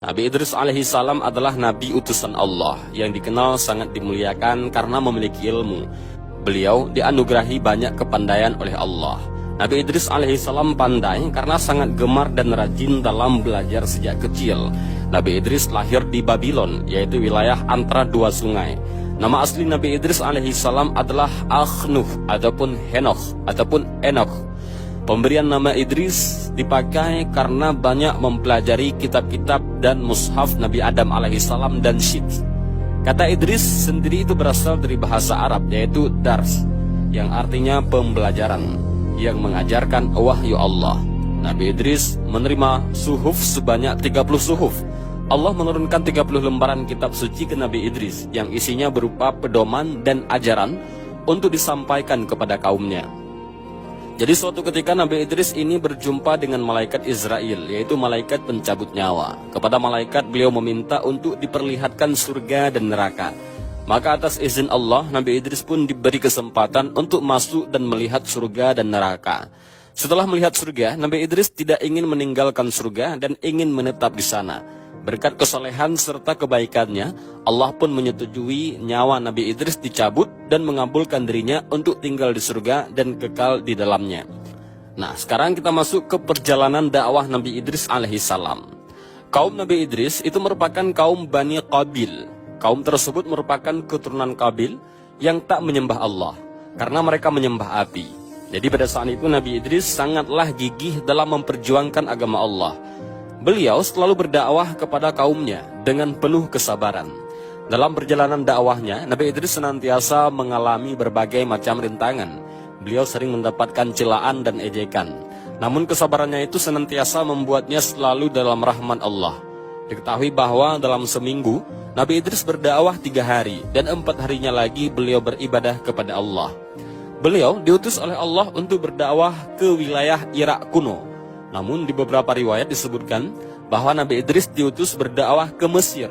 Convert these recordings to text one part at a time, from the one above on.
Nabi Idris alaihi salam adalah nabi utusan Allah yang dikenal sangat dimuliakan karena memiliki ilmu. Beliau dianugerahi banyak kepandaian oleh Allah. Nabi Idris alaihi salam pandai karena sangat gemar dan rajin dalam belajar sejak kecil. Nabi Idris lahir di Babylon, yaitu wilayah antara dua sungai. Nama asli Nabi Idris alaihi salam adalah Akhnuh ataupun Henoch ataupun Enoch. Pemberian nama Idris dipakai karena banyak mempelajari kitab-kitab dan mushaf Nabi Adam alaihissalam dan Syed. Kata Idris sendiri itu berasal dari bahasa Arab, yaitu dars, yang artinya pembelajaran, yang mengajarkan wahyu Allah. Nabi Idris menerima suhuf sebanyak 30 suhuf. Allah menurunkan 30 lembaran kitab suci ke Nabi Idris, yang isinya berupa pedoman dan ajaran untuk disampaikan kepada kaumnya. Jadi suatu ketika Nabi Idris ini berjumpa dengan malaikat Israel, yaitu malaikat pencabut nyawa. Kepada malaikat beliau meminta untuk diperlihatkan surga dan neraka. Maka atas izin Allah, Nabi Idris pun diberi kesempatan untuk masuk dan melihat surga dan neraka. Setelah melihat surga, Nabi Idris tidak ingin meninggalkan surga dan ingin menetap di sana. Berkat kesolehan serta kebaikannya, Allah pun menyetujui nyawa Nabi Idris dicabut dan mengabulkan dirinya untuk tinggal di surga dan kekal di dalamnya. Nah, sekarang kita masuk ke perjalanan dakwah Nabi Idris alaihissalam. Kaum Nabi Idris itu merupakan kaum Bani Qabil. Kaum tersebut merupakan keturunan Qabil yang tak menyembah Allah, karena mereka menyembah api. Jadi pada saat itu Nabi Idris sangatlah gigih dalam memperjuangkan agama Allah. Beliau selalu berdakwah kepada kaumnya dengan penuh kesabaran. Dalam perjalanan dakwahnya, Nabi Idris senantiasa mengalami berbagai macam rintangan. Beliau sering mendapatkan celaan dan ejekan. Namun kesabarannya itu senantiasa membuatnya selalu dalam rahmat Allah. Diketahui bahwa dalam seminggu, Nabi Idris berdakwah 3 hari dan 4 harinya lagi beliau beribadah kepada Allah. Beliau diutus oleh Allah untuk berdakwah ke wilayah Irak kuno. Namun di beberapa riwayat disebutkan bahwa Nabi Idris diutus berdakwah ke Mesir.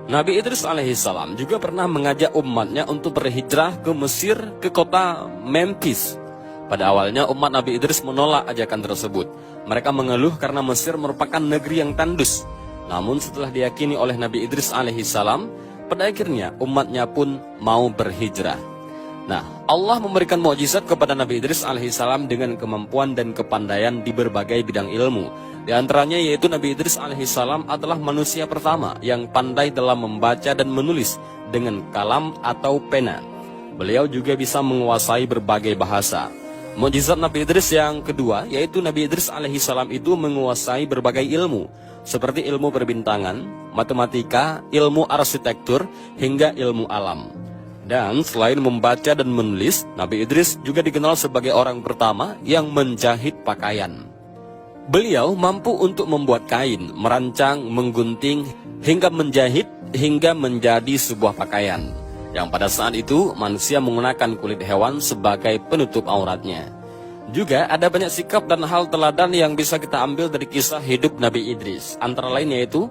Nabi Idris alaihissalam juga pernah mengajak umatnya untuk berhijrah ke Mesir, ke kota Memphis. Pada awalnya umat Nabi Idris menolak ajakan tersebut. Mereka mengeluh karena Mesir merupakan negeri yang tandus. Namun setelah diyakini oleh Nabi Idris alaihissalam, pada akhirnya umatnya pun mau berhijrah. Nah, Allah memberikan mukjizat kepada Nabi Idris alaihissalam dengan kemampuan dan kepandaian di berbagai bidang ilmu. Di antaranya yaitu Nabi Idris alaihissalam adalah manusia pertama yang pandai dalam membaca dan menulis dengan kalam atau pena. Beliau juga bisa menguasai berbagai bahasa. Mukjizat Nabi Idris yang kedua yaitu Nabi Idris alaihissalam itu menguasai berbagai ilmu, seperti ilmu perbintangan, matematika, ilmu arsitektur, hingga ilmu alam. Dan selain membaca dan menulis, Nabi Idris juga dikenal sebagai orang pertama yang menjahit pakaian. Beliau mampu untuk membuat kain, merancang, menggunting, hingga menjahit, hingga menjadi sebuah pakaian. Yang pada saat itu manusia menggunakan kulit hewan sebagai penutup auratnya. Juga ada banyak sikap dan hal teladan yang bisa kita ambil dari kisah hidup Nabi Idris. Antara lain yaitu,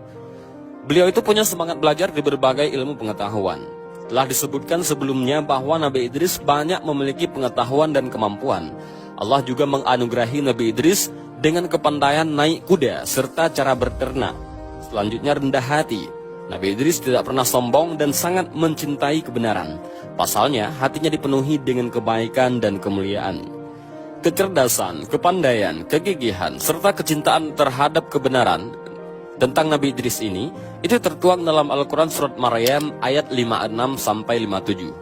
beliau itu punya semangat belajar di berbagai ilmu pengetahuan. Telah disebutkan sebelumnya bahwa Nabi Idris banyak memiliki pengetahuan dan kemampuan. Allah juga menganugerahi Nabi Idris dengan kepandaian naik kuda serta cara berternak. Selanjutnya rendah hati. Nabi Idris tidak pernah sombong dan sangat mencintai kebenaran. Pasalnya hatinya dipenuhi dengan kebaikan dan kemuliaan. Kecerdasan, kepandaian, kegigihan, serta kecintaan terhadap kebenaran tentang Nabi Idris ini itu tertuang dalam Al-Quran surat Maryam ayat 56-57.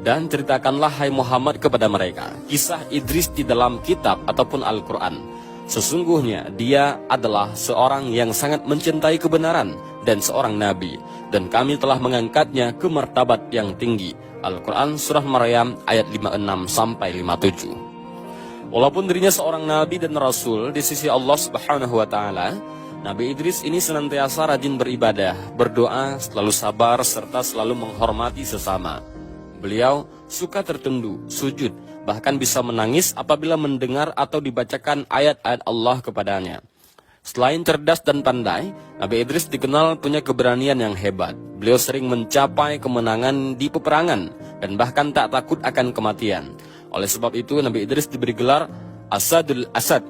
Dan ceritakanlah hai Muhammad kepada mereka kisah Idris di dalam kitab ataupun Al-Quran. Sesungguhnya dia adalah seorang yang sangat mencintai kebenaran dan seorang nabi, dan kami telah mengangkatnya ke martabat yang tinggi. Al-Quran surah Maryam ayat 56-57. Walaupun dirinya seorang nabi dan rasul di sisi Allah Subhanahu wa taala, Nabi Idris ini senantiasa rajin beribadah, berdoa, selalu sabar, serta selalu menghormati sesama. Beliau suka tertunduk, sujud, bahkan bisa menangis apabila mendengar atau dibacakan ayat-ayat Allah kepadanya. Selain cerdas dan pandai, Nabi Idris dikenal punya keberanian yang hebat. Beliau sering mencapai kemenangan di peperangan dan bahkan tak takut akan kematian. Oleh sebab itu Nabi Idris diberi gelar Asadul Asad,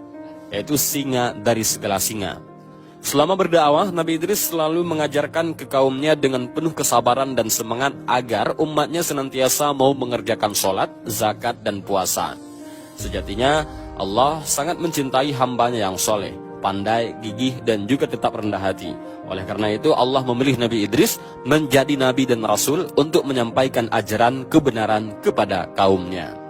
yaitu singa dari segala singa. Selama berdakwah, Nabi Idris selalu mengajarkan ke kaumnya dengan penuh kesabaran dan semangat agar umatnya senantiasa mau mengerjakan sholat, zakat, dan puasa. Sejatinya, Allah sangat mencintai hambanya yang soleh, pandai, gigih, dan juga tetap rendah hati. Oleh karena itu, Allah memilih Nabi Idris menjadi nabi dan rasul untuk menyampaikan ajaran kebenaran kepada kaumnya.